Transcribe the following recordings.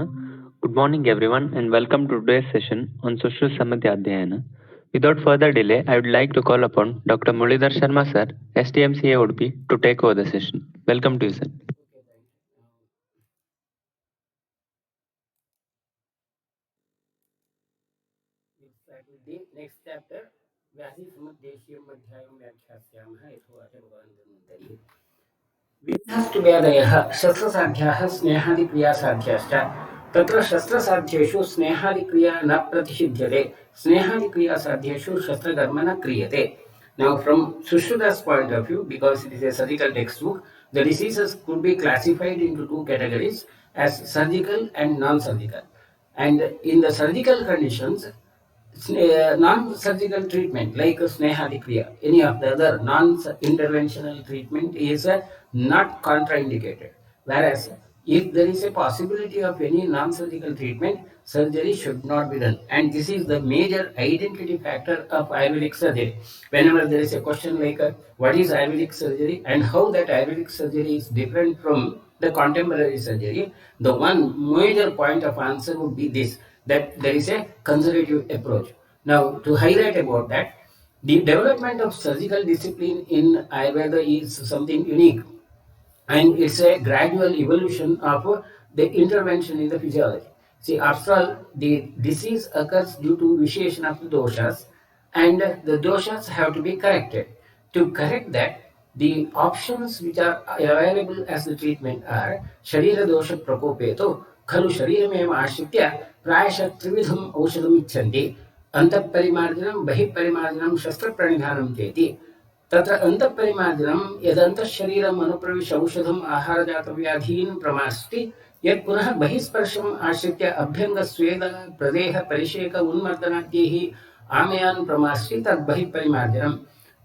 Good morning, everyone, and welcome to today's session on Social Samadhyadhyayana. Without further delay, I would like to call upon Dr. Mulidhar Sharma sir, STMCA Udupi, to take over the session. Welcome to you, sir. Exactly. The next chapter, vyadhisamuddeshiya vyadhisamuddeshiya यथोवाच भगवान् विद्यास्तु वेदयः शस्त्रसाध्याः स्नेहादिक्रियासाध्याश्च तत्र शस्त्रसाध्येषु स्नेहादिक्रिया न प्रतिषिध्यते स्नेहादिक्रियासाध्येषु शस्त्रकर्म न क्रियते. Now, from Sushruta's point of view, because it is a surgical textbook, the diseases could be classified into two categories as surgical and non-surgical. And in the surgical conditions, non-surgical treatment like Snehadi Kriya, any of the other non-interventional treatment is not contraindicated. Whereas if there is a possibility of any non-surgical treatment, surgery should not be done. And this is the major identity factor of Ayurvedic surgery. Whenever there is a question like what is Ayurvedic surgery and how that Ayurvedic surgery is different from the contemporary surgery, the one major point of answer would be this, that there is a conservative approach. Now, to highlight about that, the development of surgical discipline in Ayurveda is something unique, and it's a gradual evolution of the intervention in the physiology. See, after all, the disease occurs due to vitiation of the doshas, and the doshas have to be corrected. To correct that, the options which are available as the treatment are Sharira dosha prakopeto खलु शरीरमेव आश्रित्य प्रायशः त्रिविधम् औषधम् इच्छन्ति अन्तःपरिमार्जनं बहिःपरिमार्जनं शस्त्रप्रणिधानं चेति तत्र अन्तःपरिमार्जनं यदन्तःशरीरम् अनुप्रविश्य औषधम् आहारजातव्याधीन् प्रमास्ति यत् पुनः बहिस्पर्शम् आश्रित्य अभ्यङ्गस्वेद प्रदेह परिषेक उन्मर्दनाद्यैः आमयान् प्रमास्ति तद् बहिःपरिमार्जनम्.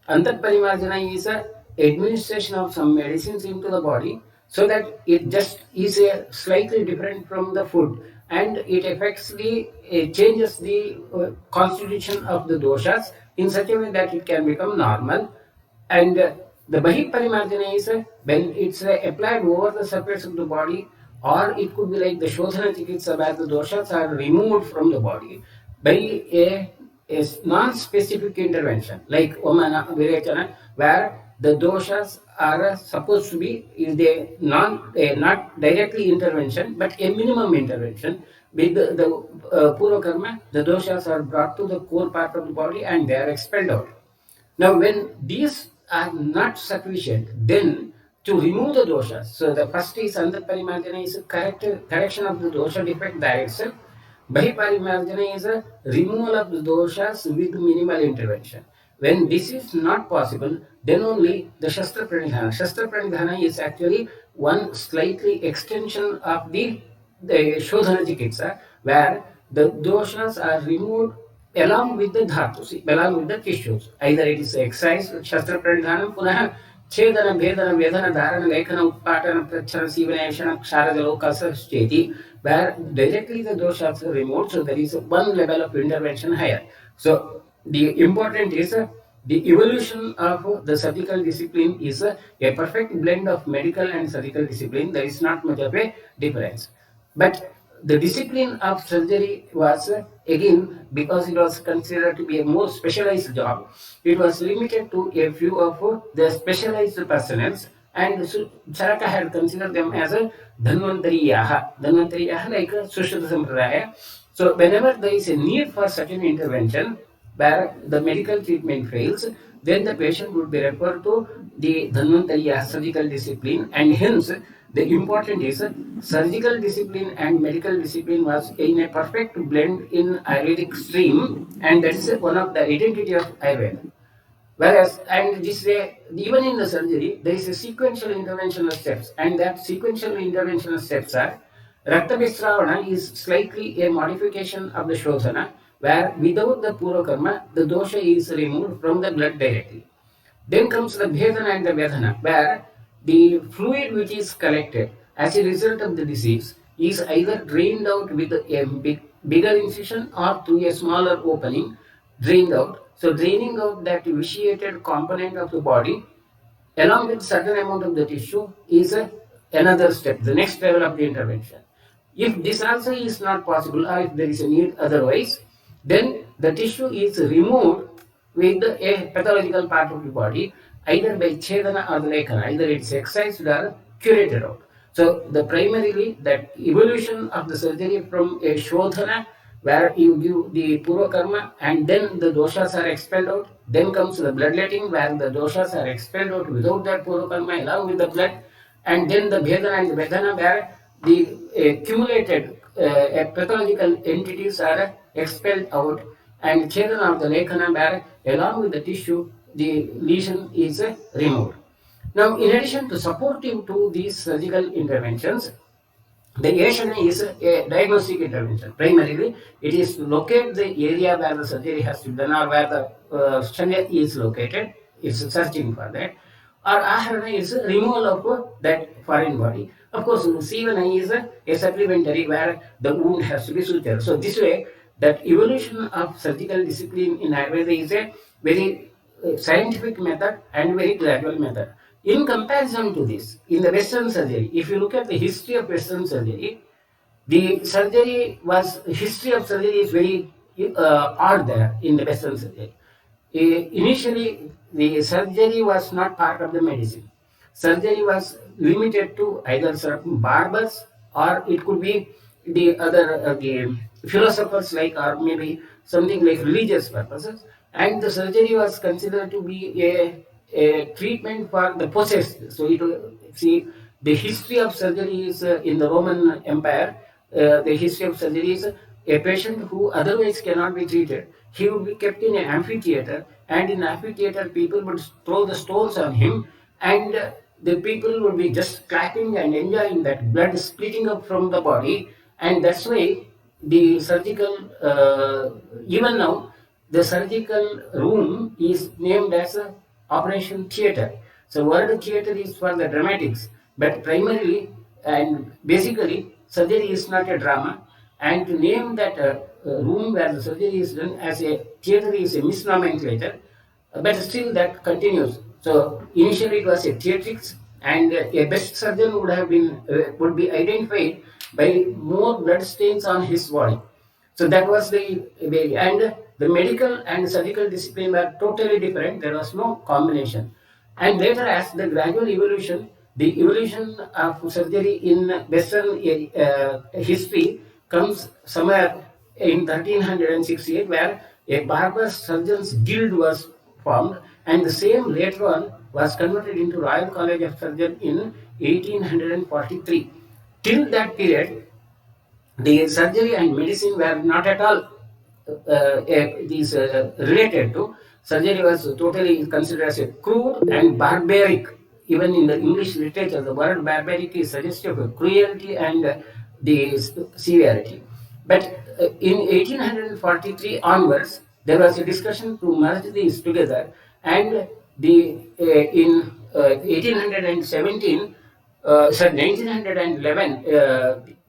Antaparimarjana is a administration of some medicines into the body so that it just is a slightly different from the food, and it affects the changes the constitution of the doshas in such a way that it can become normal. And the Bahiparimarjana is when it's applied over the surface of the body, or it could be like the Shodhana Chikitsa where the doshas are removed from the body by a non-specific intervention like Omana Virechana, where the doshas are supposed to be if they not directly intervention but a minimum intervention. With the Purva Karma, the doshas are brought to the core part of the body and they are expelled out. Now, when these are not sufficient, then to remove the doshas, so the first is Antaparimarjana is a correction of the dosha defect by itself. Bahiparimarjana is a removal of the doshas with minimal intervention. When this is not possible, then only the Shastra Pranidhana. Shastra Pranidhana is actually one slightly extension of the Shodhana Chikitsa, where the doshas are removed along with the dhatus, along with the tissues. Either it is exercise, Shastra Pranidhanam, Punah, Chedana, Vedana, Vedana, Dharana, Lekana, Utpatana, Prachana, Sivanashana, Ksharadaloka, Steti, where directly the doshas are removed, so there is one level of intervention higher. So the important is the evolution of the surgical discipline is a perfect blend of medical and surgical discipline. There is not much of a difference. But the discipline of surgery was again, because it was considered to be a more specialized job, it was limited to a few of the specialized personnel, and Charaka had considered them as a Dhanvantariyaha like a Sushruta Sampradaya. So whenever there is a need for such an intervention where the medical treatment fails, then the patient would be referred to the Dhanvantariya surgical discipline, and hence the important is surgical discipline and medical discipline was in a perfect blend in Ayurvedic stream, and that is one of the identity of Ayurveda. Whereas, and this way, even in the surgery, there is a sequential interventional steps, and that sequential interventional steps are Rakta Visravana is slightly a modification of the Shodhana, where without the Purva Karma, the dosha is removed from the blood directly. Then comes the Bhedana and the Vedana, where the fluid which is collected as a result of the disease is either drained out with a bigger incision or through a smaller opening, drained out. So, draining out that vitiated component of the body along with certain amount of the tissue is another step, the next level of the intervention. If this also is not possible, or if there is a need otherwise, then the tissue is removed with a pathological part of the body, either by chedana or the lekana, either it's excised or curated out. So the primarily that evolution of the surgery from a shodhana, where you give the purva karma and then the doshas are expelled out, then comes the bloodletting where the doshas are expelled out without that purva karma along with the blood, and then the bhedana and the vedana where the accumulated pathological entities are expelled out, and chedana of the lekana where along with the tissue the lesion is removed. Now, in addition to supportive to these surgical interventions, the Asian is a diagnostic intervention. Primarily, it is to locate the area where the surgery has to be done or where the shunya is located. It's searching for that. Or Aharana is removal of that foreign body. Of course, Sivana is a supplementary where the wound has to be sutured. So this way, that evolution of surgical discipline in Ayurveda is a very scientific method and very gradual method. In comparison to this, in the Western surgery, if you look at the history of Western surgery, the surgery was history of surgery is very odd there in the Western surgery. Initially, the surgery was not part of the medicine. Surgery was limited to either certain barbers or it could be the other the philosophers like or maybe something like religious purposes. And the surgery was considered to be a treatment for the possessed. So it see the history of surgery is in the Roman Empire. The history of surgery is a patient who otherwise cannot be treated. He would be kept in an amphitheater, and in amphitheater people would throw the stones on him, and the people would be just clapping and enjoying that blood splitting up from the body, and that's why the surgical even now the surgical room is named as a operation theater. So word theater is for the dramatics, but primarily and basically surgery is not a drama, and to name that room where the surgery is done as a theater is a misnomenclature, but still that continues. So initially it was a theatrics, and a best surgeon would be identified by more blood stains on his body. So that was the way, and the medical and surgical discipline were totally different. There was no combination. And later, as the gradual evolution, the evolution of surgery in Western history comes somewhere in 1368, where a barber surgeons guild was formed, and the same later on was converted into Royal College of Surgeons in 1843. Till that period, the surgery and medicine were not at all related to. Surgery was totally considered as a crude and barbaric. Even in the English literature, the word barbaric is suggestive of cruelty and the severity. But in 1843 onwards, there was a discussion to merge these together, and in 1817 sorry, 1911,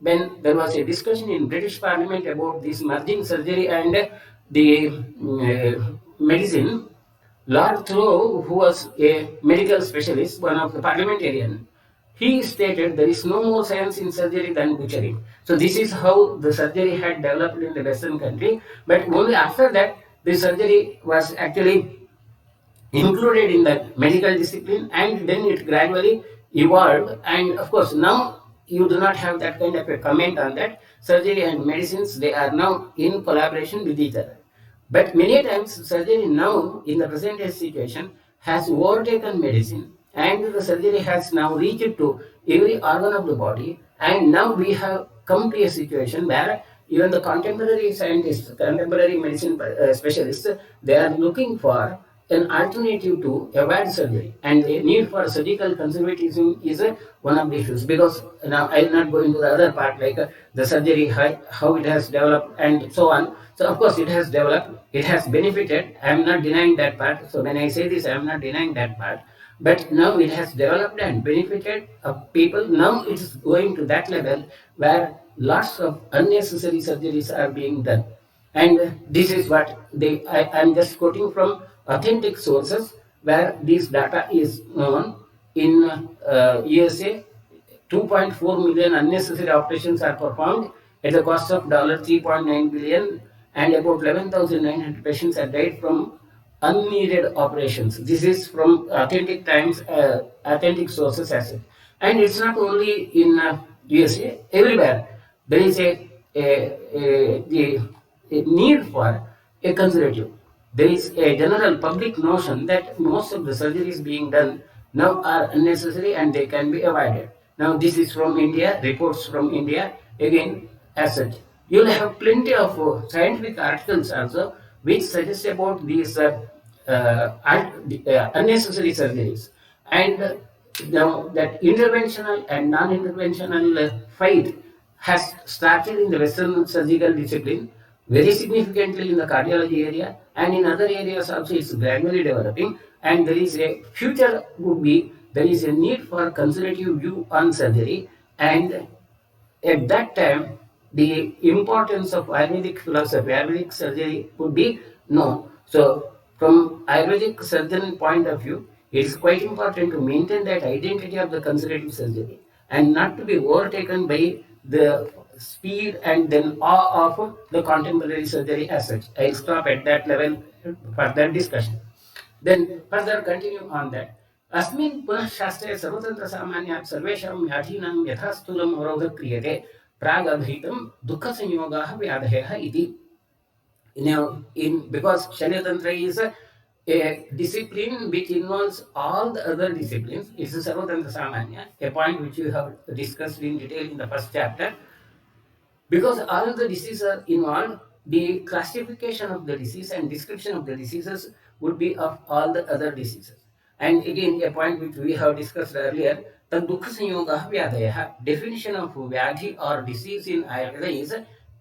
when there was a discussion in British Parliament about this merging surgery and the medicine, Lord Thoreau, who was a medical specialist, one of the parliamentarian, he stated there is no more science in surgery than butchery. So this is how the surgery had developed in the Western country. But only after that, the surgery was actually included in that medical discipline, and then it gradually evolved, and of course now you do not have that kind of a comment on that. Surgery and medicines, they are now in collaboration with each other, but many times surgery now in the present day situation has overtaken medicine, and the surgery has now reached to every organ of the body, and now we have come to a situation where even the contemporary scientists, contemporary medicine specialists, they are looking for an alternative to avoid surgery, and the need for surgical conservatism is one of the issues. Because now I will not go into the other part like the surgery, how it has developed and so on. So of course it has developed, it has benefited. I am not denying that part. So when I say this, I am not denying that part. But now it has developed and benefited of people. Now it is going to that level where lots of unnecessary surgeries are being done. And this is what I am just quoting from authentic sources where this data is known in USA. 2.4 million unnecessary operations are performed at the cost of $3.9 billion, and about 11,900 patients have died from unneeded operations. This is from authentic times, authentic sources as it. And it's not only in USA, everywhere there is a need for a conservative. There is a general public notion that most of the surgeries being done now are unnecessary and they can be avoided. Now, this is from India, reports from India, again, as such. You'll have plenty of scientific articles also which suggest about these unnecessary surgeries. And now that interventional and non-interventional fight has started in the Western surgical discipline very significantly in the cardiology area, and in other areas also it's gradually developing, and there is a future would be there is a need for conservative view on surgery, and at that time, the importance of Ayurvedic philosophy, Ayurvedic surgery would be known. So, from Ayurvedic surgeon point of view, it is quite important to maintain that identity of the conservative surgery and not to be overtaken by the speed and then awe of the contemporary surgery as such. I'll stop at that level for that discussion. Then further continue on that. अस्मिन् पुनः शास्त्रे सर्वतन्त्रसामान्यात् सर्वेषां व्याधीनां यथास्थूलम् अवरोधः क्रियते प्रागभीतं दुःखसंयोगाः व्याधयः इति. Because Sharya Tantra is a discipline which involves all the other disciplines, it's a Sarvatantra Samanya, a point which we have discussed in detail in the first chapter. Because all of the diseases are involved, the classification of the disease and description of the diseases would be of all the other diseases. And again, a point which we have discussed earlier, the dukkha sanyoga vyadhaya. Definition of vyadhi or disease in Ayurveda is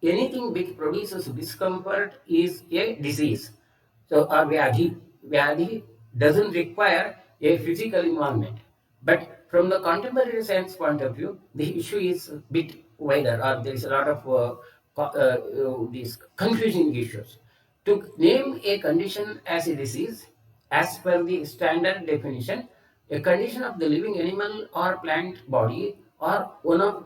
anything which produces discomfort is a disease. So, a vyadhi doesn't require a physical involvement. But from the contemporary science point of view, the issue is a bit wider, or there is a lot of these confusing issues. To name a condition as a disease, as per the standard definition, a condition of the living animal or plant body or one of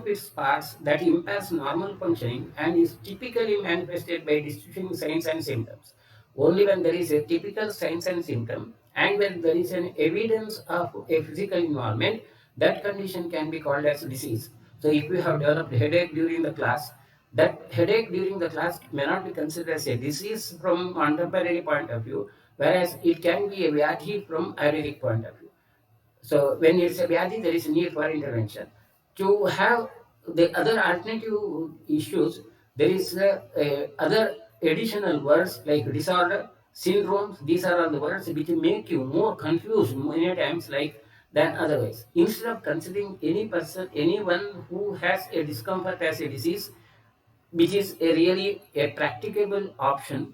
its parts that impairs normal functioning and is typically manifested by distinguishing signs and symptoms. Only when there is a typical signs and symptom and when there is an evidence of a physical involvement, that condition can be called as disease. So if you have developed headache during the class, that headache during the class may not be considered as a disease from contemporary point of view, whereas it can be a vyadhi from Ayurvedic point of view. So when it's a vyadhi, there is a need for intervention. To have the other alternative issues, there is other additional words like disorder, syndromes. These are all the words which make you more confused many times like than otherwise. Instead of considering anyone who has a discomfort as a disease, which is a really a practicable option.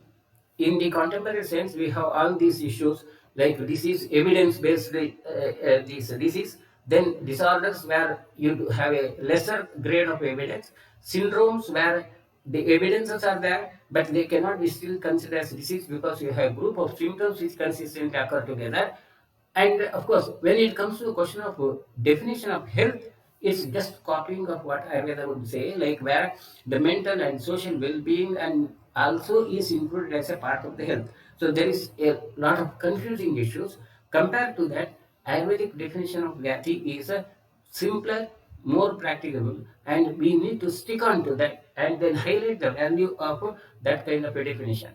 In the contemporary sense, we have all these issues like disease, evidence-based these disease, then disorders where you have a lesser grade of evidence, syndromes where the evidences are there, but they cannot be still considered as disease because you have a group of symptoms which consistently occur together. And of course, when it comes to the question of definition of health, it's just copying of what Ayurveda would say, like where the mental and social well-being and also is included as a part of the health. So there is a lot of confusing issues. Compared to that, Ayurvedic definition of Vyati is a simpler, more practicable, and we need to stick on to that and then highlight the value of that kind of a definition.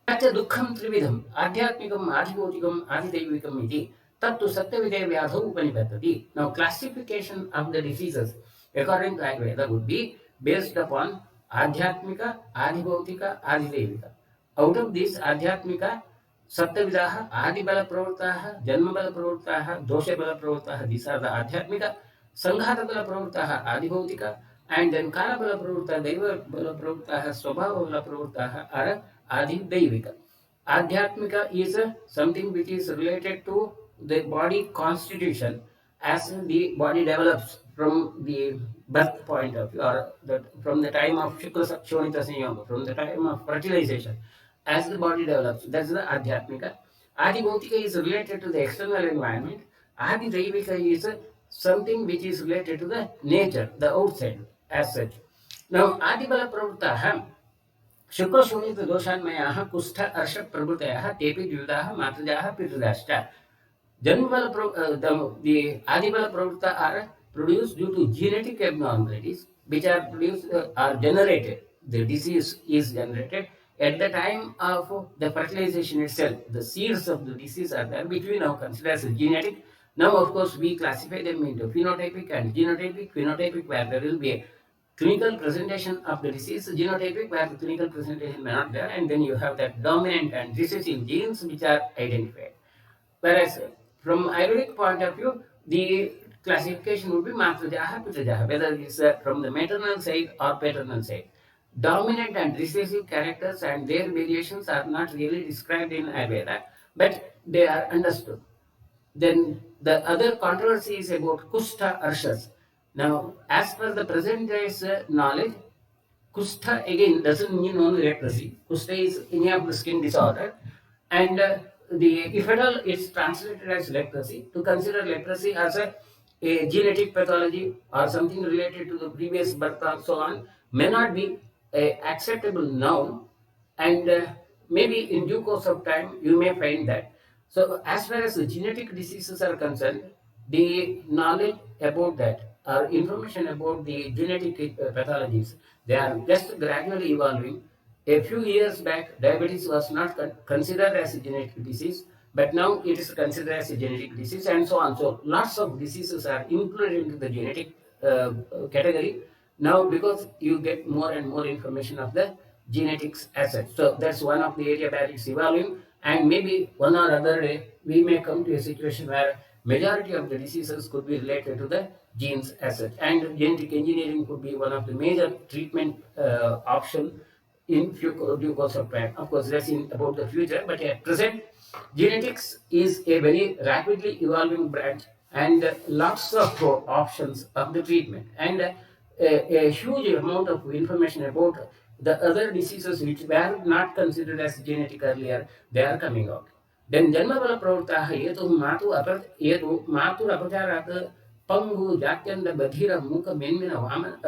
तच्च दुःखं त्रिविधम् आध्यात्मिकम् आधिभौतिकम् आधिदैविकम् इति तत्तु सत्यविदे व्याधौ उपनिबद्धति. Now classification of the diseases according to Ayurveda would be based upon adhyatmika, adhibhautika, adhidaivika. Out of this adhyatmika, सप्तविधाः आदिबलप्रवृत्ताः, जन्मबलप्रवृत्ताः, दोषबलप्रवृत्ताः, these are the adhyatmika. संघातबलप्रवृत्ताः आदिभौतिक, and then kalabalapravruttaः, daiva-balapravruttaः, swabhava-balapravruttaः are Adi-Daivika. Adhyatmika is something which is related to the body constitution as the body develops from the birth point of view or from the time of Shukra Shonita Sanyama, from the time of fertilization. As the body develops, that's the Adhyatmika. Adi Bhautika is related to the external environment. Adi Daivika is something which is related to the nature, the outside as such. Now, Adibala Pravruttaha, Shukra-Shunita Doshanmayaha, Kustha Arsha Prabhutayaha, Tepi Judaha, Matajaha, Pitradashta. The Adibala Pravruta are produced due to genetic abnormalities which are produced are generated. The disease is generated at the time of the fertilization itself. The seeds of the disease are there, which we now consider as genetic. Now, of course, we classify them into phenotypic and genotypic. Phenotypic, where there will be a clinical presentation of the disease; genotypic, where the clinical presentation may not there, and then you have that dominant and recessive genes which are identified. Whereas from Ayurvedic point of view, the classification would be Matrajaha, Pitajaha, whether it's from the maternal side or paternal side. Dominant and recessive characters and their variations are not really described in Ayurveda, but they are understood. Then the other controversy is about Kushta Arshas. Now, as per the present day's knowledge, Kushta again doesn't mean only leprosy. Kushta is any of the skin disorder, and if at all it's translated as leprosy, to consider leprosy as a genetic pathology or something related to the previous birth or so on may not be a acceptable noun, and maybe in due course of time you may find that. So as far as the genetic diseases are concerned, the knowledge about that or information about the genetic pathologies, they are just gradually evolving. A few years back, diabetes was not considered as a genetic disease, but now it is considered as a genetic disease, and so on. So lots of diseases are included into the genetic category now, because you get more and more information of the genetics as such. So that's one of the area where it's evolving, and maybe one or other day we may come to a situation where majority of the diseases could be related to the genes as such, and genetic engineering could be one of the major treatment option in due course of time. Of course, that's in about the future, but at present, genetics is a very rapidly evolving branch, and lots of options of the treatment, and a huge amount of information about the other diseases which were not considered as genetic earlier, they are coming out. Then Janmabala Pravruttaha Yetu Matur Apacharat Pangu Jatyanda Badhira Muka Menmina Vama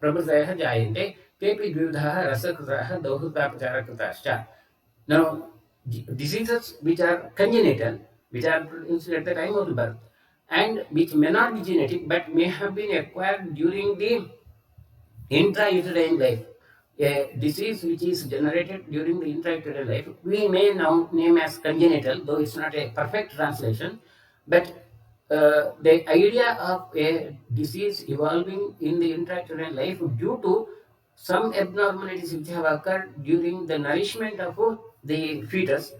Prabhatayaha Jayante Tepi Dvivdaha Rasakrataha Dauhutapacharakritascha. Now, diseases which are congenital, which are produced at the time of the birth, and which may not be genetic but may have been acquired during the intrauterine life, a disease which is generated during the intrauterine life, we may now name as congenital, though it's not a perfect translation, but the idea of a disease evolving in the intrauterine life due to some abnormalities which have occurred during the nourishment of the fetus,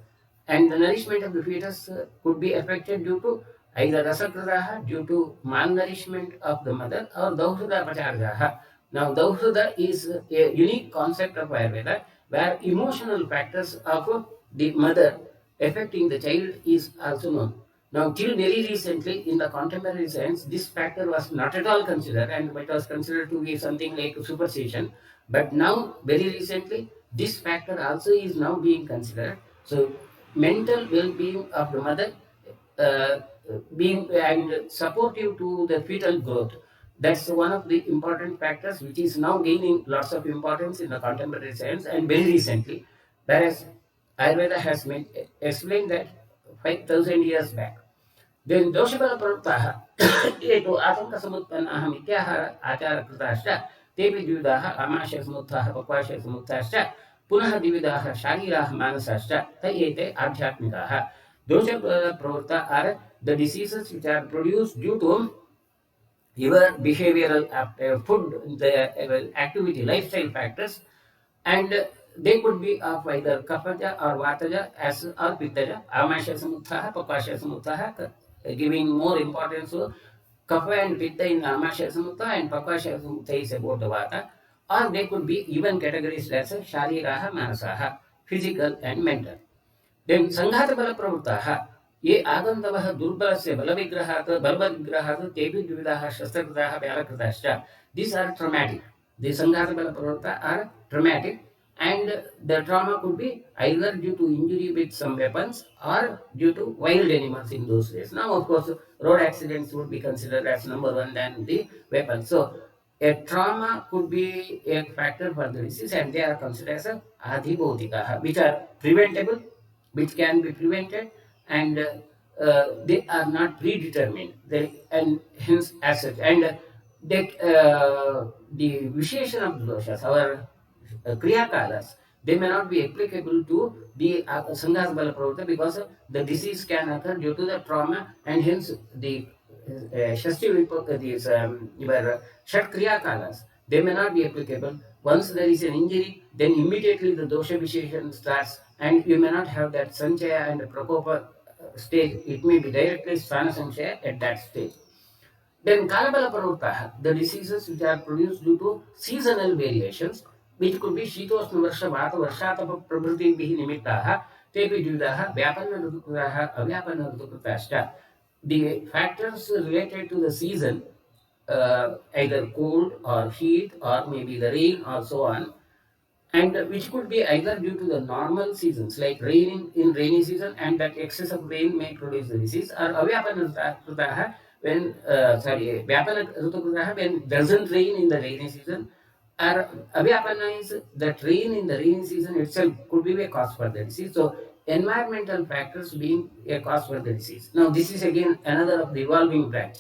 and the nourishment of the fetus could be affected due to either rasakradaha, due to malnourishment of the mother, or dauhruda pacharjaha. Now, dauhruda is a unique concept of Ayurveda, where emotional factors of the mother affecting the child is also known. Now, till very recently, in the contemporary science, this factor was not at all considered, and it was considered to be something like superstition. But now, very recently, this factor also is now being considered. So, mental well-being of the mother uh, being and supportive to the fetal growth. That's one of the important factors which is now gaining lots of importance in the contemporary science and very recently, whereas Ayurveda has explained that 5,000 years back. Then Doshibala Pravruttaha, Eto Atanka Samutpanaha Mityahara Achara Kritascha, Tepi Dvidaha, Amasha Samuthaha, Pakwasha Samuthascha, Punaha Dividaha, Shariraha Manasascha, Tayete Adhyatmikaha. Doshibala Pravruttaha are the diseases which are produced due to your behavioral food, the activity, lifestyle factors, and they could be of either kapaja or vataja as or pittaja, amasha samuthaha, pakasha samuthaha, giving more importance to kapha and pitta in amasha samutha, and pakasha samutha is about the vata, or they could be even categorized as shariraha, manasaha, physical and mental. Then Sanghata Bala Pravruttaha, ye Agantavaha Durbalasya Balavigrahat, Tepi Dvidaha, Shastrakritaha, Vyalakratascha. These are traumatic. The Sanghata Bala Pravruttaha are traumatic, And the trauma could be either due to injury with some weapons or due to wild animals in those days. Now, of course, road accidents would be considered as number one than the weapon. So, a trauma could be a factor for the disease, and they are considered as a adhibodhikaha, which are preventable, which can be prevented, and they are not predetermined. And hence as such, and the visheshan of the doshas, our kriya kalas, they may not be applicable to the sanghas bala pravritta, because the disease can occur due to the trauma, and hence the shasti these your shat kriya kalas, they may not be applicable. Once there is an injury, then immediately the dosha visheshan starts, and you may not have that sanchaya and prakopa stage. It may be directly sthana sanchaya at that stage. Then Kalabala Parvataha, the diseases which are produced due to seasonal variations, which could be Shitosna Varsha Vata Varshatapa Prabhuti Bihi Nimittaha, Tepi Judaha, Vyapana Rutukraha, Avyapana Rutukrashta. The factors related to the season, either cold or heat or maybe the rain or so on, and which could be either due to the normal seasons like raining in rainy season, and that excess of rain may produce the disease, or avyapana rutaha, when vyapana rutaha, when it doesn't rain in the rainy season, or avyapana is that rain in the rainy season itself could be a cause for the disease. So environmental factors being a cause for the disease. Now this is again another of the evolving branch.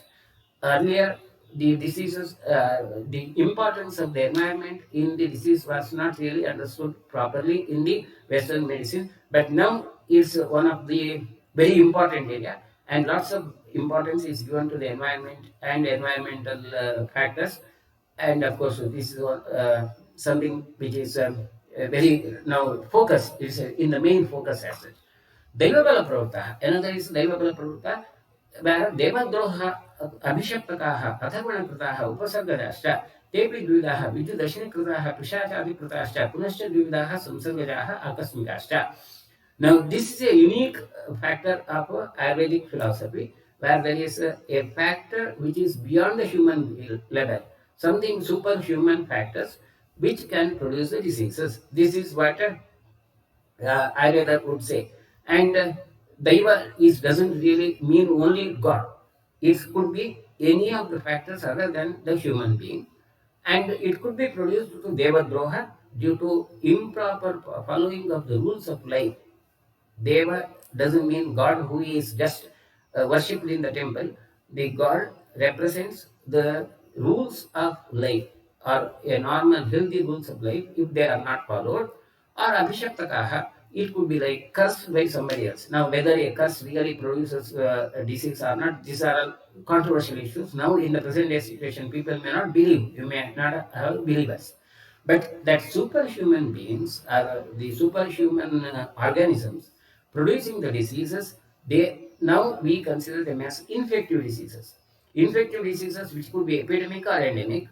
Earlier, the diseases, the importance of the environment in the disease was not really understood properly in the Western medicine, but now it's one of the very important area, and lots of importance is given to the environment and environmental factors. And of course, this is something which is very now focus is in the main focus as such. Daivabala pravutta. Another is Daivabala pravutta, where Devadroha Abhishaptakaha, Atharvanakritaha, Upasargajascha, Tepi Dvidaha, Vidyudashinikritaha, Pishachadikritaschа, Punascha Dvidaha, Samsargajaha, Akasmikascha. Now, this is a unique factor of Ayurvedic philosophy, where there is a factor which is beyond the human level, something superhuman factors which can produce the diseases. This is what Ayurveda would say. And Daiva is doesn't really mean only God. It could be any of the factors other than the human being. And it could be produced due to Deva Droha, due to improper following of the rules of life. Deva doesn't mean God who is just worshipped in the temple. The God represents the rules of life, or a normal healthy rules of life. If they are not followed, or abhishaktakaha, it could be like cursed by somebody else. Now, whether a curse really produces a disease or not, these are all controversial issues. Now, in the present day situation, people may not believe. You may not have believers. But that superhuman beings, are the superhuman organisms producing the diseases, they now we consider them as infective diseases. Infective diseases, which could be epidemic or endemic,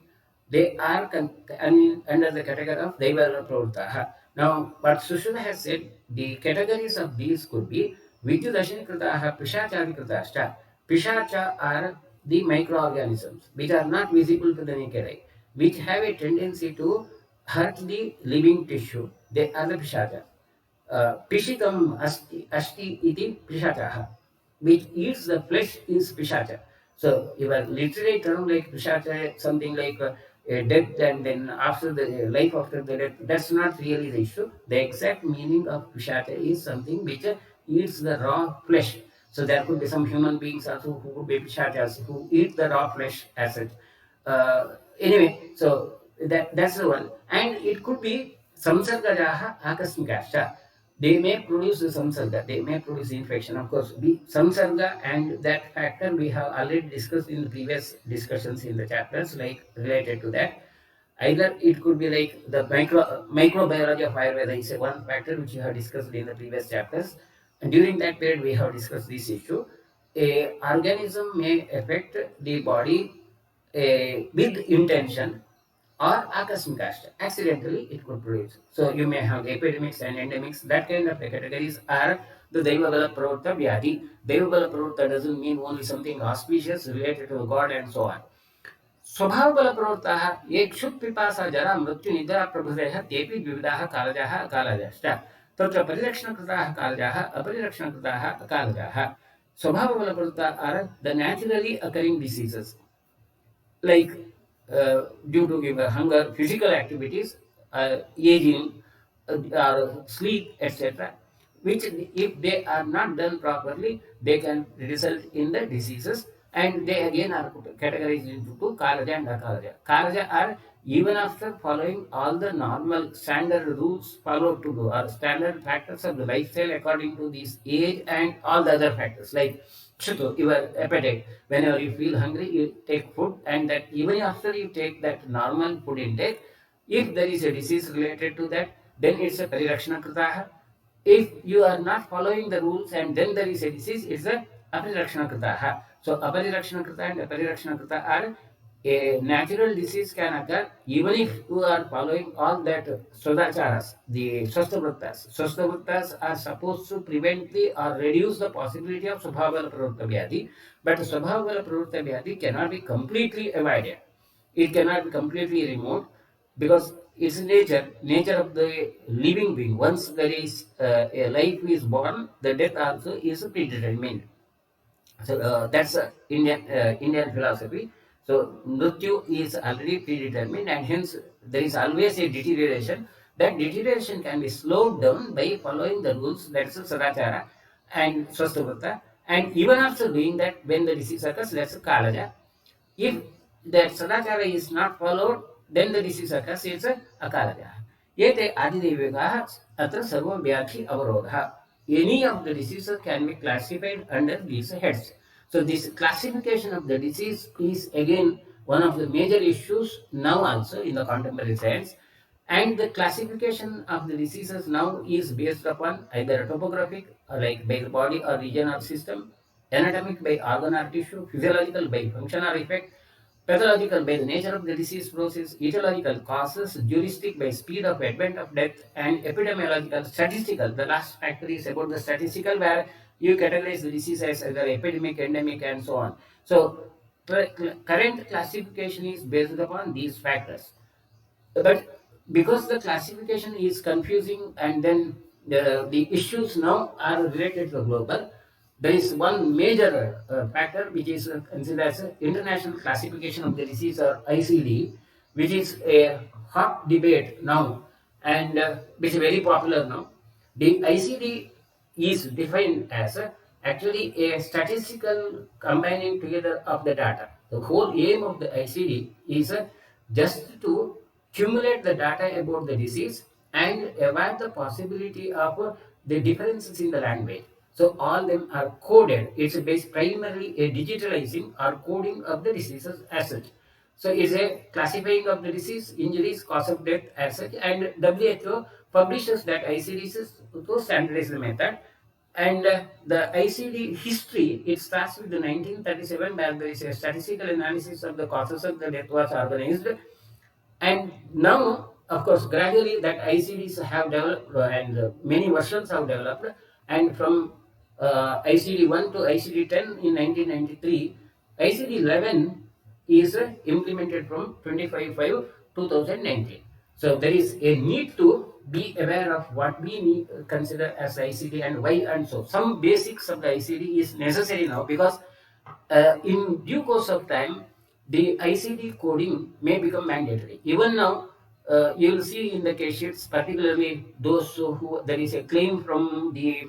they are under the category of Daivala Pravruttaha. Now, what Sushruta has said, the categories of these could be Vidyudashinikritaha, Pishachadikritaschа. Pishacha are the microorganisms which are not visible to the naked eye, which have a tendency to hurt the living tissue. They are the Pishacha. Pishitam asti iti pishachaha, which eats the flesh is pishacha. So your literary term like pishacha, something like a death and then after the life after the death, that's not really the issue. The exact meaning of pishacha is something which eats the raw flesh. So there could be some human beings also who would be pishachas who eat the raw flesh as it. Anyway, so that's the one. And it could be samsargajaha akasmikascha. They may produce the samsarga, they may produce infection. Of course, the samsarga and that factor we have already discussed in the previous discussions in the chapters, like related to that. Either it could be like the microbiology of Ayurveda is one factor which we have discussed in the previous chapters. And during that period, we have discussed this issue. A organism may affect the body with intention, or akasmikashta, accidentally it could produce. So you may have epidemics and endemics. That kind of categories are the Daivabala Pravutta Vyadhi. Daivabala Pravutta doesn't mean only something auspicious related to God and so on. स्वभावबलप्रवृत्ताः ये क्षुत्पिपासा जरा मृत्युनिद्रा प्रभृतयः तेऽपि द्विविधाः कालजाः अकालजाश्च तत्र परिरक्षणकृताः कालजाः अपरिरक्षणकृताः अकालजाः. Swabhava are the naturally occurring diseases like due to hunger, physical activities, aging, or sleep, etc., which if they are not done properly, they can result in the diseases, and they again are categorized into two, Kalaja and Akalaja. Kalaja are even after following all the normal standard rules followed to do, or standard factors of the lifestyle according to this age and all the other factors like your appetite. Whenever you feel hungry, you take food, and that even after you take that normal food intake, if there is a disease related to that, then it's a Parirakshana Kritaha. If you are not following the rules and then there is a disease, it's a Aparirakshana Kritaha. So Aparirakshana Krita and Aparirakshana Krita are a natural disease can occur even if you are following all that Sradacharas, the Swasthavrittas are supposed to prevent the or reduce the possibility of Swabhavala Pravritta Vyadhi, but Swabhavala Pravritta Vyadhi cannot be completely avoided. It cannot be completely removed because it's nature of the living being. Once there is a life is born, the death also is predetermined. So that's Indian philosophy. So Mrityu is already predetermined, and hence there is always a deterioration. That deterioration can be slowed down by following the rules, that's Sadachara and Swasthavrata. And even after doing that, when the disease occurs, that's Kalaja. If that Sadachara is not followed, then the disease occurs, it's a Akalaja. Yete Adidevigaha Atra Sarva Vyakhi Avarodha. Any of the diseases can be classified under these heads. So this classification of the disease is again one of the major issues now also in the contemporary science. And the classification of the diseases now is based upon either topographic, like by the body or region or system, anatomic by organ or tissue, physiological by function or effect, pathological by the nature of the disease process, etiological causes, juristic by speed of advent of death, and epidemiological, statistical. The last factor is about the statistical, where you categorize the disease as either epidemic, endemic, and so on. So, current classification is based upon these factors. But because the classification is confusing and then the issues now are related to the global, there is one major factor which is considered as international classification of the disease or ICD, which is a hot debate now and which is very popular now. The ICD is defined as actually a statistical combining together of the data. The whole aim of the ICD is just to accumulate the data about the disease and avoid the possibility of the differences in the language. So all them are coded. It's based primarily a digitalizing or coding of the diseases as such. So it's a classifying of the disease, injuries, cause of death as such, and WHO publishes that ICDs to standardized method. And the ICD history, it starts with the 1937, where there is a statistical analysis of the causes of the death was organized. And now, of course, gradually that ICDs have developed and many versions have developed. And from ICD 1 to ICD 10 in 1993, ICD 11 is implemented from 25/5 2019. So there is a need to be aware of what we need consider as ICD and why and so. Some basics of the ICD is necessary now because in due course of time, the ICD coding may become mandatory. Even now, you will see in the case sheets, particularly those who there is a claim from the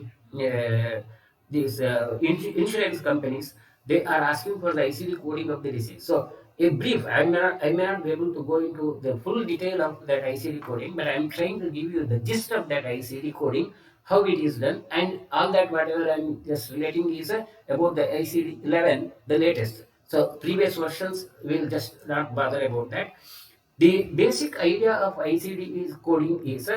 these insurance companies, they are asking for the ICD coding of the disease. So, a brief, I may not be able to go into the full detail of that ICD coding, but I am trying to give you the gist of that ICD coding, how it is done, and all that whatever I am just relating is about the ICD 11, the latest. So, previous versions will just not bother about that. The basic idea of ICD is coding is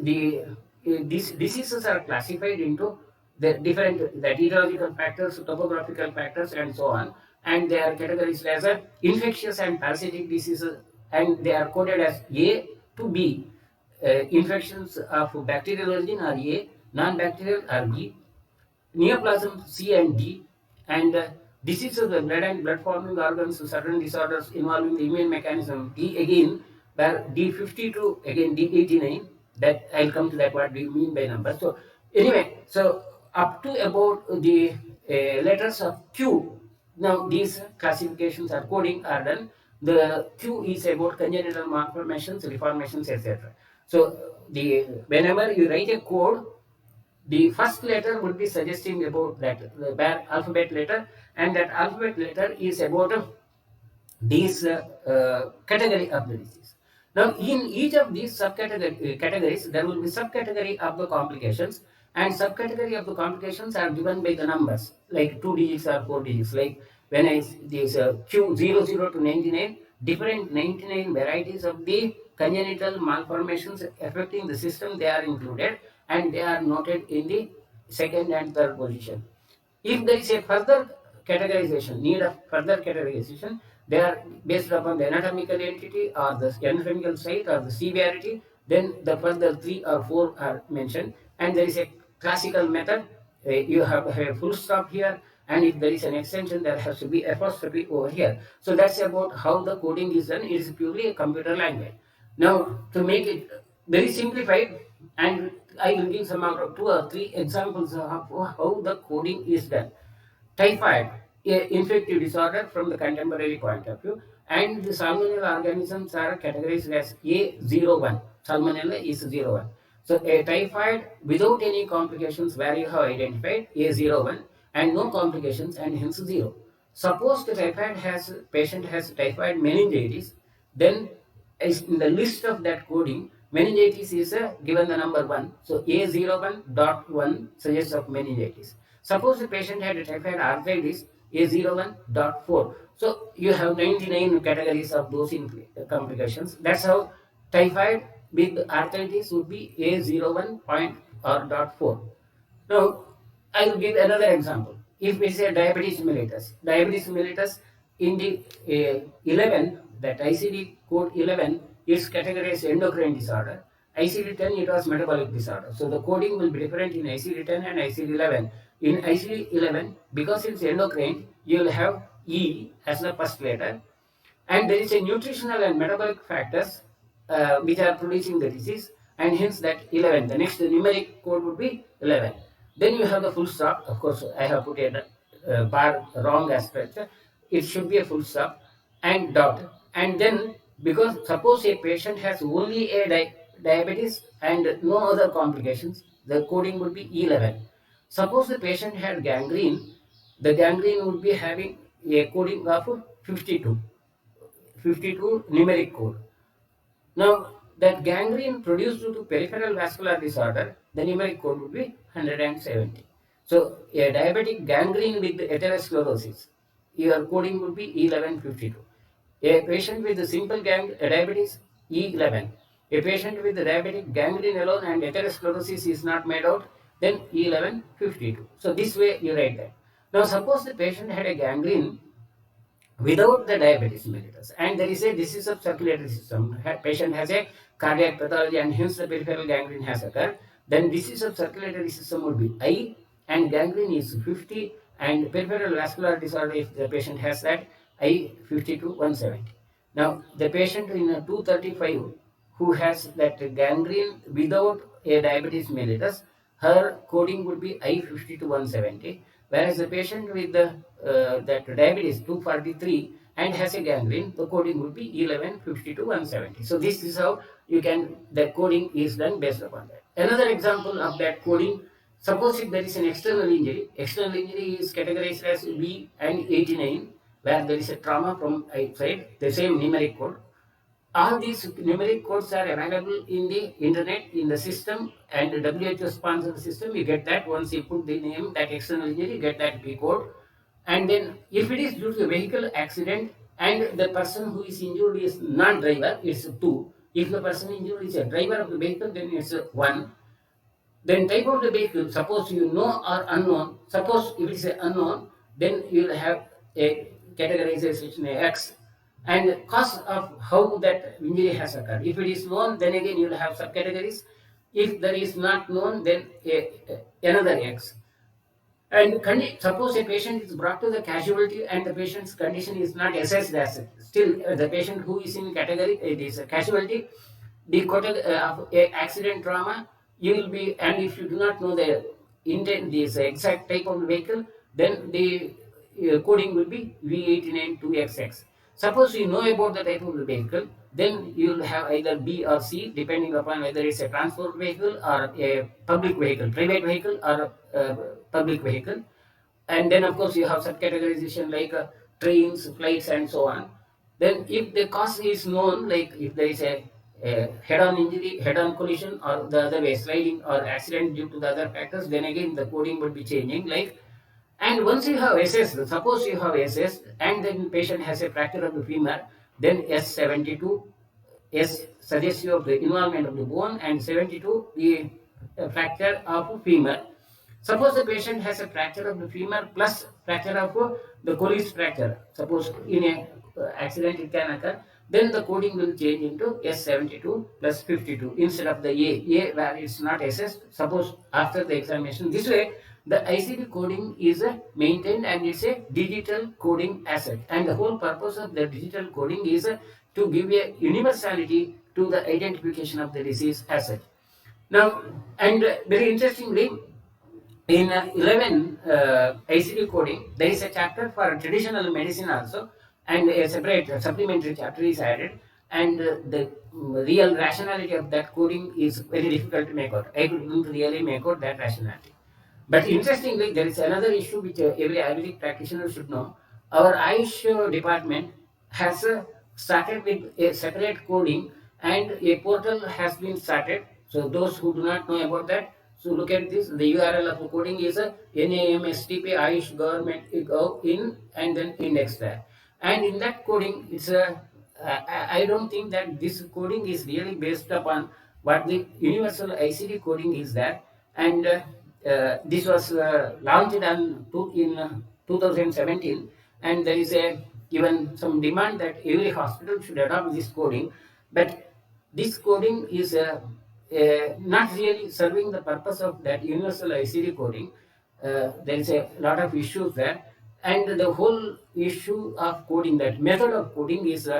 the these diseases are classified into the different the etiological factors, topographical factors, and so on, and they are categorized as infectious and parasitic diseases, and they are coded as A to B. Infections of bacterial origin are A, non-bacterial are B, neoplasm C and D, and Disease of the blood and blood forming organs, certain disorders involving the immune mechanism, D again, where D52, again D89, that I'll come to that, what do you mean by numbers. So anyway, so up to about the letters of Q, now these classifications or coding are done. The Q is about congenital malformations, reformations, etc. So the whenever you write a code, the first letter would be suggesting about that the alphabet letter, and that alphabet letter is about these category of the disease. Now, in each of these categories, there will be subcategory of the complications, and subcategory of the complications are given by the numbers, like 2 digits or 4 digits. Like when I this Q00 to 99, different 99 varieties of the congenital malformations affecting the system, they are included, and they are noted in the second and third position. If there is a further categorization, need of further categorization, they are based upon the anatomical entity or the anatomical site or the severity, then the further 3 or 4 are mentioned, and there is a classical method. You have a full stop here, and if there is an extension, there has to be apostrophe over here. So that's about how the coding is done. It is purely a computer language. Now, to make it very simplified, and I will give some out of 2 or 3 examples of how the coding is done. Typhoid, a infective disorder from the contemporary point of view, and the salmonella organisms are categorized as A01. Salmonella is 01. So a typhoid without any complications where you have identified A01 and no complications and hence 0. Suppose the patient has typhoid meningitis, then is in the list of that coding, meningitis is given the number 1. So A01.1 suggests of meningitis. Suppose the patient had a typhoid arthritis, A01.4. So you have 99 categories of those complications. That's how typhoid with arthritis would be A01 point or dot 4. Now, I will give another example. If we say diabetes mellitus in the 11, that ICD code 11 is categorized endocrine disorder. ICD 10 it was metabolic disorder. So the coding will be different in ICD 10 and ICD 11. In ICD 11, because it's endocrine, you will have E as the first letter, and there is a nutritional and metabolic factors which are producing the disease, and hence that 11, the next numeric code would be 11. Then you have the full stop. Of course, I have put a bar wrong aspect. It should be a full stop and dot. And then, because suppose a patient has only a diabetes and no other complications, the coding would be 11. Suppose the patient had gangrene, the gangrene would be having a coding of 52. 52 numeric code. Now, that gangrene produced due to peripheral vascular disorder, the numeric code would be 170. So, a diabetic gangrene with atherosclerosis, your coding would be 1152. A patient with the simple diabetes, E11. A patient with the diabetic gangrene alone and atherosclerosis is not made out, then E1152. So, this way you write that. Now, suppose the patient had a gangrene without the diabetes mellitus, and there is a disease of circulatory system, patient has a cardiac pathology and hence the peripheral gangrene has occurred, then disease of circulatory system would be I, and gangrene is 50, and peripheral vascular disorder, if the patient has that, I 50 to 170. Now the patient in 235 who has that gangrene without a diabetes mellitus, her coding would be I50 to 170, whereas the patient with the that diabetes 243 and has a gangrene, the coding would be 1150 to 170. So this is how you can, the coding is done based upon that. Another example of that coding, suppose if there is an external injury is categorized as B and 89, where there is a trauma from outside, the same numeric code. All these numeric codes are available in the internet, in the system, and the WHO sponsored system. You get that once you put the name, that external injury, you get that B code. And then if it is due to a vehicle accident and the person who is injured is non-driver, it's 2. If the person injured is a driver of the vehicle, then it's 1. Then type of the vehicle, suppose you know or unknown, suppose if it is unknown, then you will have a categorization X, and cause of how that injury has occurred. If it is known, then again you will have subcategories. If there is not known, then another X. And suppose a patient is brought to the casualty and the patient's condition is not assessed as such. Still, the patient who is in category, it is a casualty, the of accident trauma, you will be, and if you do not know the intent, this exact type of vehicle, then the coding will be V892XX. Suppose you know about the type of the vehicle, then you will have either B or C, depending upon whether it's a transport vehicle or a public vehicle, private vehicle or public vehicle. And then of course you have subcategorization like trains, flights, and so on. Then if the cause is known, like if there is a head-on injury, head-on collision, or the other way sliding or accident due to the other factors, then again the coding would be changing. Like, and once you have assessed, suppose you have assessed, and then patient has a fracture of the femur, then S72 S suggests you of the involvement of the bone, and 72 the fracture of femur. Suppose the patient has a fracture of the femur plus fracture of the Colles fracture. Suppose in a accident it can occur, then the coding will change into S72 plus 52 instead of the A where it's not assessed. Suppose after the examination, this way the ICD coding is maintained and it's a digital coding asset. And the whole purpose of the digital coding is to give a universality to the identification of the disease asset. Now, and very interestingly, in 11 ICD coding, there is a chapter for traditional medicine also, and a separate supplementary chapter is added. And the real rationality of that coding is very difficult to make out. I couldn't really make out that rationality. But interestingly, there is another issue which every Ayurvedic practitioner should know. Our Ayush department has started with a separate coding, and a portal has been started. So those who do not know about that, so look at this. The URL of the coding is NAMSTP Ayush Government Gov in, and then index there. And in that coding, it's a I don't think that this coding is really based upon what the universal ICD coding is there. And this was launched in 2017, and there is a even some demand that every hospital should adopt this coding. But this coding is not really serving the purpose of that universal ICD coding. There is a lot of issues there, and the whole issue of coding, that method of coding is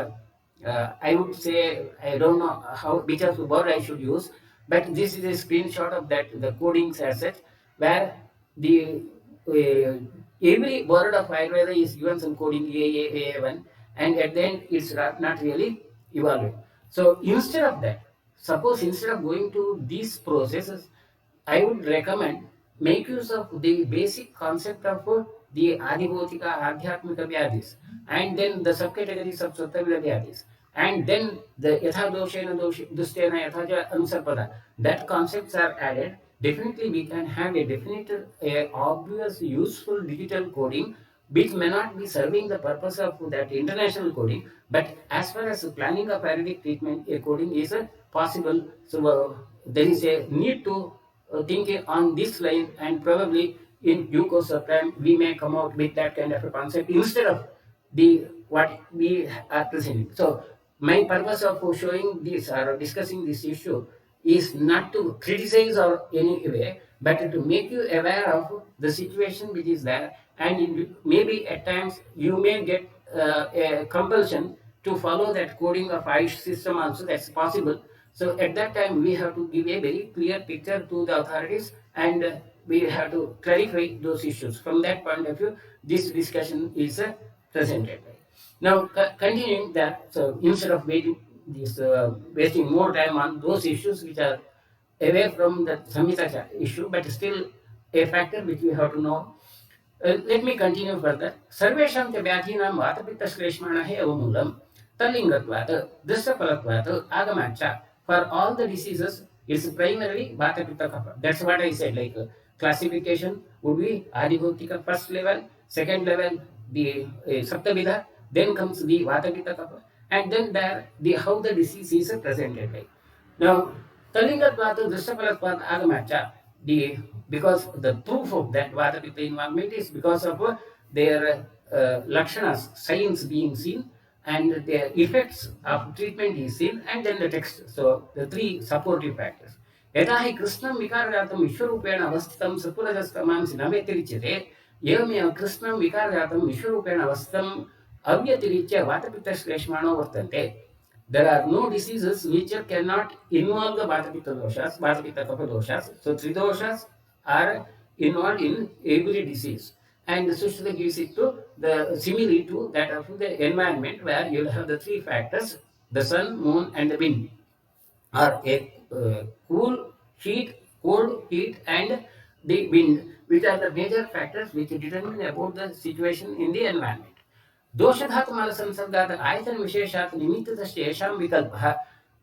I would say, I don't know how which of the word I should use, but this is a screenshot of that the codings asset, where the every word of Ayurveda is given some coding A1, and at the end it's not really evaluated. So instead of that, suppose instead of going to these processes, I would recommend make use of the basic concept of the Adibhotika Adhyatmika Vyadhis, and then the subcategories of Sattavida Vyadhis, and then the Yatha Doshena Dustena Yathaja Anusarpada. That concepts are added. Definitely, we can have a definite, obvious, useful digital coding which may not be serving the purpose of that international coding, but as far as planning of Ayurvedic treatment, a coding is possible. So there is a need to think on this line, and probably in due course of time we may come out with that kind of a concept instead of the what we are presenting. So my purpose of showing this or discussing this issue is not to criticize or any way, but to make you aware of the situation which is there, and maybe at times you may get a compulsion to follow that coding of Ayush system also. That's possible. So at that time we have to give a very clear picture to the authorities, and we have to clarify those issues. From that point of view, this discussion is presented. Now, continuing that, so instead of wasting more time on those issues which are away from the Samhita issue, but still a factor which we have to know. Let me continue further. Sarvesham च व्याधीनां वातपित्तश्लेष्माणः एव मूलम् तल्लिङ्गत्वात् दृष्टफलत्वात् आगमाच्च. For all the diseases, it's primarily Vata Pitta Kapha. That's what I said. Like classification would be Adibhautika first level, second level the Saptavidha, then comes the Vata Pitta Kapha, and then there the how the disease is presented. Like now, Talingatvat Drishtapalatvat Agamacha, the because the proof of that Vata Pitta involvement is because of their lakshanas, signs being seen, and the effects of treatment is seen, and then the text. So the three supportive factors. यथा हि कृष्णं विकारजातं विश्वरूपेण अवस्थितं सत्पुरजस्तमांसि न व्यतिरिच्यते एवमेव कृष्णं विकारजातं विश्वरूपेण अवस्थितम् अव्यतिरिच्य वातपित्तश्लेष्माणो वर्तन्ते. There are no diseases which cannot involve the Vata-Pitta doshas, Vata-Pitta-Kapha doshas. So three doshas are involved in every disease. And Sushruta gives it to the simile to that of the environment where you will have the three factors, the sun, moon, and the wind, or a cool, heat, cold, heat, and the wind, which are the major factors which determine about the situation in the environment. दोषधातुमाल संसर्गात आयतन विशेषात निमित्तस्य येषां विकल्पः.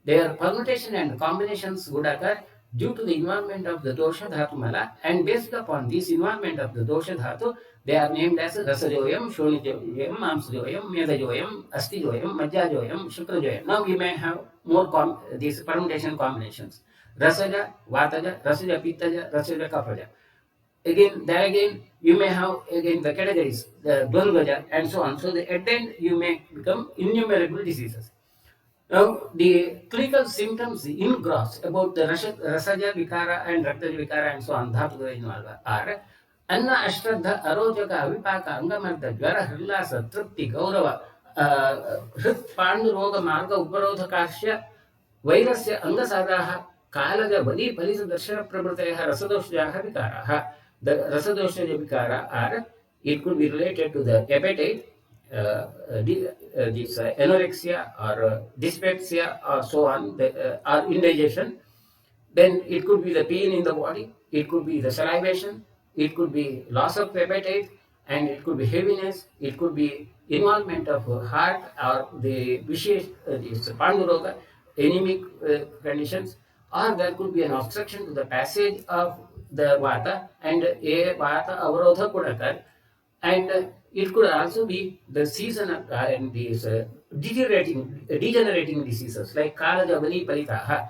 Their permutation and combinations would occur due to the involvement of the dosha dhatu mala, and based upon this involvement of the dosha dhatu, they are named as rasajoyam, shonijoyam, mamsajoyam, medajoyam, astijoyam, majjajoyam, shukrajoyam. Now we may have more these permutation combinations: rasaja, vataja, rasaja pittaja, rasaja kapaja. Again, you may have again the categories, the dvandvaja, and so on. So at the end, you may become innumerable diseases. Now, the clinical symptoms in gross about the rasaja vikara and raktaja vikara and so on, dhatu involved are anna ashraddha arojaka avipaka angamardha jvara hrilasa tripti gaurava hrit pandu roga marga uparodhakasya वैरस्य अंगसाराः कालज बली फलित दर्शन प्रभृतयः रसदोषाः विकाराः. The रसदोषज विकारा are, it could be related to the appetite, this anorexia or dyspepsia or so on, or indigestion. Then it could be the pain in the body, it could be the salivation, it could be loss of appetite, and it could be heaviness, it could be involvement of heart or the vishesh, this panduroga, anemic conditions, or there could be an obstruction to the passage of the vata, and a vata avarodha could occur. And it could also be the season and these degenerating diseases like Kalajavali Palitaha,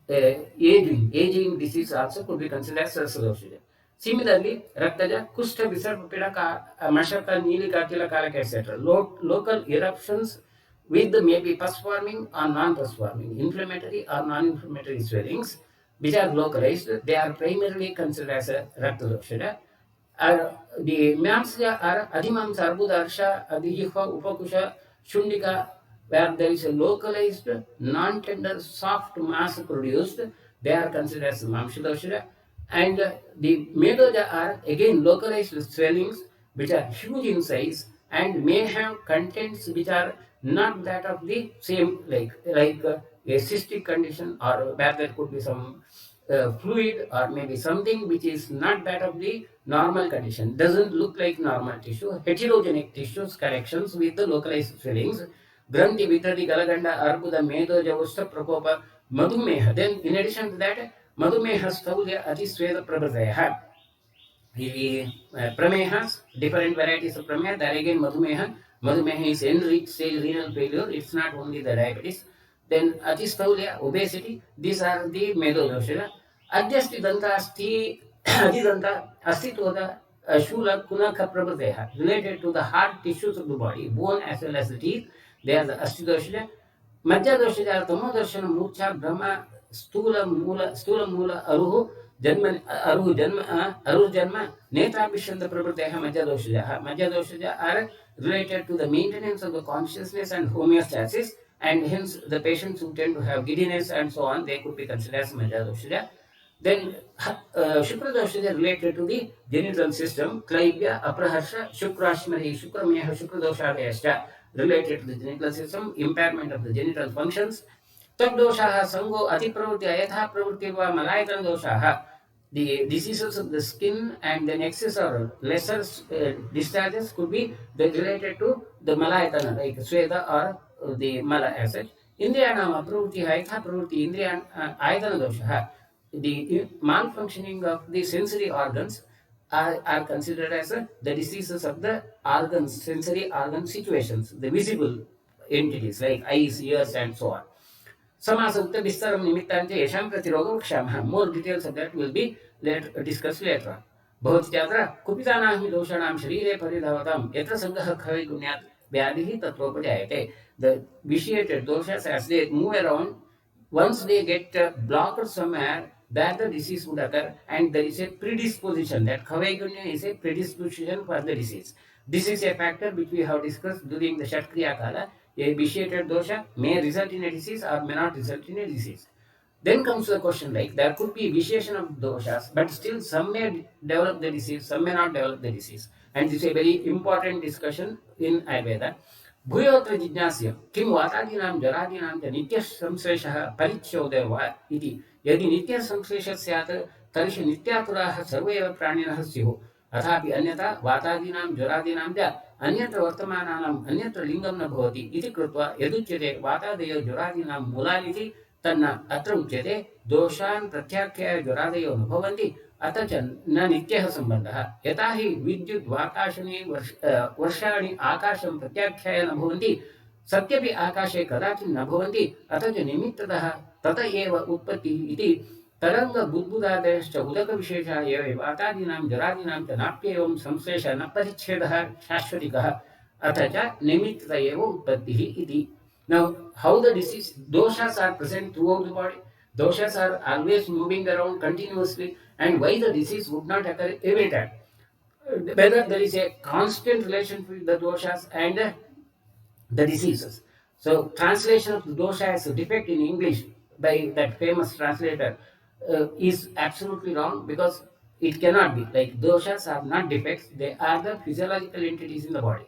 aging disease also could be considered as Rasadosha. Similarly, Raktaja, Kushta, Visarpa, Pidaka, Mashaka, Nilika, Tilakalaka, etc. Local eruptions with the maybe pus forming or non-pus forming, inflammatory or non-inflammatory swellings, which are localized, they are primarily considered as a Raktadosha. The Mamsya are Adhimams, Arbudarsha, Adhijiha, Upakusha, Shundika, where there is a localized, non-tender, soft mass produced, they are considered as Mamshadoshira. And the Medoja are again localized swellings which are huge in size and may have contents which are not that of the same, like a cystic condition, or where there could be some fluid or maybe something which is not that of the normal condition, doesn't look like normal tissue, heterogenic tissues corrections with the localized swellings, Granthi, Vitadi, Galaganda, Arbuda, Medoja, Usta, Prakopa, Madhumeha. Then in addition to that, Madhumeha, Staulya, Atisveda, Prabhadaya. The Pramehas, different varieties of Prameha, there again Madhumeha. Madhumeha is end stage renal failure, it's not only the diabetes. Then Atistaulya, obesity, these are the Medodoshana. Adjasti Danta Asti Adidanta Astitoda Shula Kunaka Prabhadeha, related to the hard tissues of the body, bone as well as the teeth, they are the Astidoshana. मज्जादोषजा तमोदर्शन मूर्छा ब्रह्म स्थूल मूल अरुह जन्म नेत्राभिषंद प्रवृत्तयः मज्जादोषजा are related to the maintenance of the consciousness and homeostasis, and hence the patients who tend to have giddiness and so on, they could be considered as Majjadoshaja. Then Shukradosha is related to the genital system, Klaibya, Apraharsha, Shukrashmari, Shukrameha, Shukradosha related to the genital system, impairment of the genital functions. Tagdosha, Sango, Atipravruti, Ayatha Pravruti, Malayatan dosha, the diseases of the skin and then excess or lesser discharges could be related to the Malayatana, like Sweda or the Mala acid. Indriyanam Pravruti, Ayatha Pravruti, Indriyan Ayatana dosha. The malfunctioning of the sensory organs are considered as the diseases of the organs, sensory organ situations, the visible entities like eyes, ears, and so on. Samasukta Bistaram Nimitante Yesham Pratiroga Kshamha. More details of that will be discussed later on. Bhavati Kupitanam Doshanam Sharire Paridavatam Etra Sangha Khavi Gunyat Vyadhi Tatropajayate. The vitiated doshas as they move around once they get blocked somewhere, there the disease would occur, and there is a predisposition. That Kavaigunya is a predisposition for the disease. This is a factor which we have discussed during the Shatkriya Kala. A vitiated dosha may result in a disease or may not result in a disease. Then comes the question, like there could be vitiation of doshas, but still some may develop the disease, some may not develop the disease. And this is a very important discussion in Ayurveda. भूयोऽत्र जिज्ञास्य किं वातादीनां जरादीनां च नित्यसंश्लेषः परिच्छोदयो वा इति यदि नित्यसंश्लेषः स्यात् तर्हि नित्यातुराः सर्वे एव प्राणिनः स्युः अथापि अन्यथा वातादीनां जरादीनां च अन्यत्र वर्तमानानाम् अन्यत्र लिङ्गं न भवति इति कृत्वा यदुच्यते वातादयो जरादीनां मूलानिति तन्न अत्र उच्यते दोषान् प्रत्याख्याय जरादयो न भवन्ति अत च न नित्यः सम्बन्धः यथा हि विद्युत् वाताशनि वर्षाणि आकाशं प्रत्याख्याय न भवन्ति सत्यपि आकाशे कदाचित् न भवन्ति अत च निमित्ततः तत एव उत्पत्तिः इति तरङ्ग बुद्बुदादयश्च उदकविशेषः एव वातादीनां जरादीनां च नाप्येवं संश्लेषः न परिच्छेदः शाश्वतिकः अथ च निमित्तत एव उत्पत्तिः इति. Now, how the disease doshas are present throughout the body? Doshas are always moving around continuously, and why the disease would not occur every time? Whether there is a constant relation between the doshas and the diseases. So, translation of the dosha as a defect in English by that famous translator is absolutely wrong, because it cannot be. Like, doshas are not defects, they are the physiological entities in the body.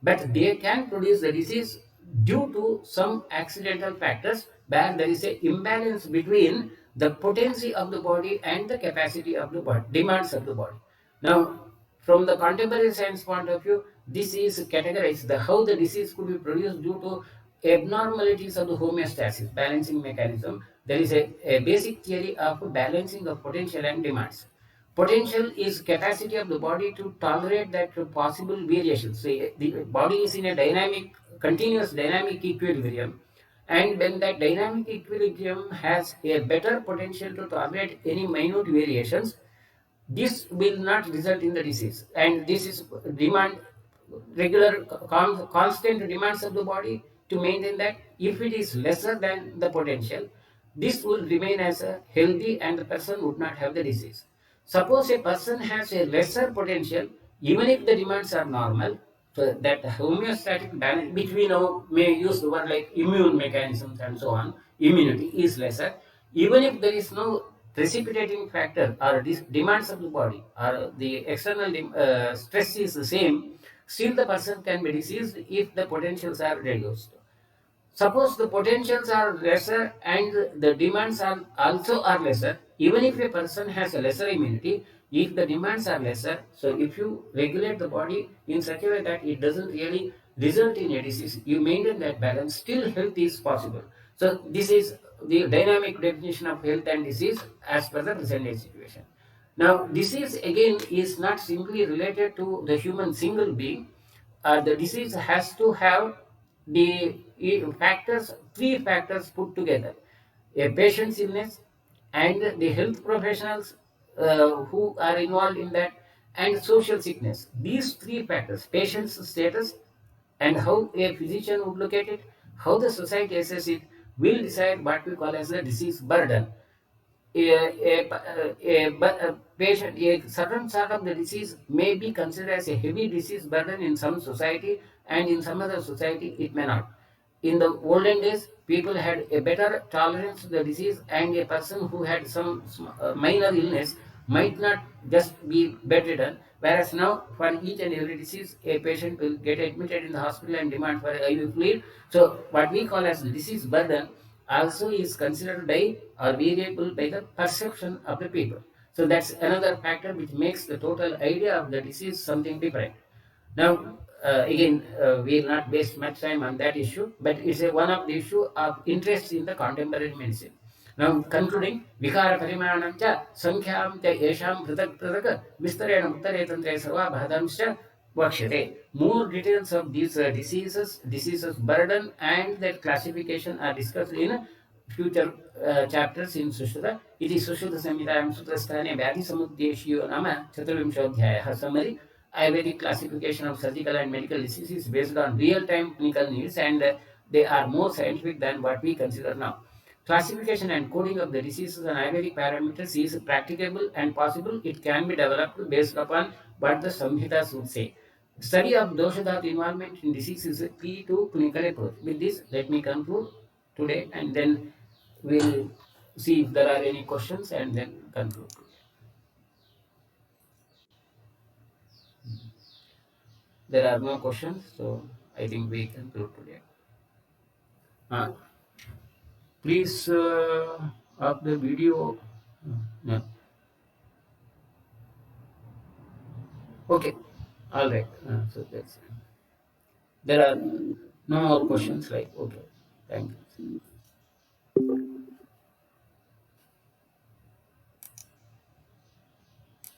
But they can produce the disease due to some accidental factors where there is an imbalance between the potency of the body and the capacity of the body, demands of the body. Now, from the contemporary science point of view, this is categorized how the disease could be produced due to abnormalities of the homeostasis, balancing mechanism. There is a basic theory of balancing of potential and demands. Potential is capacity of the body to tolerate that possible variations. Say the body is in a dynamic, continuous dynamic equilibrium, and when that dynamic equilibrium has a better potential to tolerate any minute variations, this will not result in the disease. And this is demand regular constant demands of the body to maintain that. If it is lesser than the potential, this will remain as a healthy and the person would not have the disease. Suppose a person has a lesser potential, even if the demands are normal, so that homeostatic balance, which we now may use the word like immune mechanisms and so on, immunity is lesser. Even if there is no precipitating factor or demands of the body or the external stress is the same, still the person can be diseased if the potentials are reduced. Suppose the potentials are lesser and the demands are also are lesser, even if a person has a lesser immunity, if the demands are lesser, so if you regulate the body in such a way that it doesn't really result in a disease, you maintain that balance, still health is possible. So this is the dynamic definition of health and disease as per the present day situation. Now, disease again is not simply related to the human single being. The disease has to have the factors, three factors put together: a patient's illness and the health professionals who are involved in that, and social sickness. These three factors, patient's status and how a physician would look at it, how the society assesses it, will decide what we call as the disease burden. A patient, a certain sort of the disease may be considered as a heavy disease burden in some society, and in some other society it may not. In the olden days, people had a better tolerance to the disease, and a person who had some minor illness might not just be bedridden, whereas now for each and every disease, a patient will get admitted in the hospital and demand for IV fluid. So what we call as the disease burden also is considered by or variable by the perception of the people. So that's another factor which makes the total idea of the disease something different. Now, again, we will not waste much time on that issue, but it's one of the issue of interest in the contemporary medicine. Now, concluding, Vikara Parimanam cha Sankhyaam cha Yesham Pratak Pratak Vistarena Uttare Tantre Sarva Bhadamscha Vakshate. More details of these diseases burden and their classification are discussed in future chapters in Sushruta. It is Sushruta Samhitayam Sutrasthane vyadhisamuddeshiya nama chaturvimshodhyayah. Summary: Ayurvedic classification of surgical and medical diseases is based on real-time clinical needs, and they are more scientific than what we consider now. Classification and coding of the diseases and ayurvedic parameters is practicable and possible. It can be developed based upon what the Samhitas would say. Study of dosha environment in disease is a key to clinical approach. With this, let me conclude today, and then we'll see if there are any questions and then conclude. There are no questions, so I think we conclude today. Uh, Please up the video. Yeah. Okay. All right. So that's there are no more questions. Like okay. Thank you.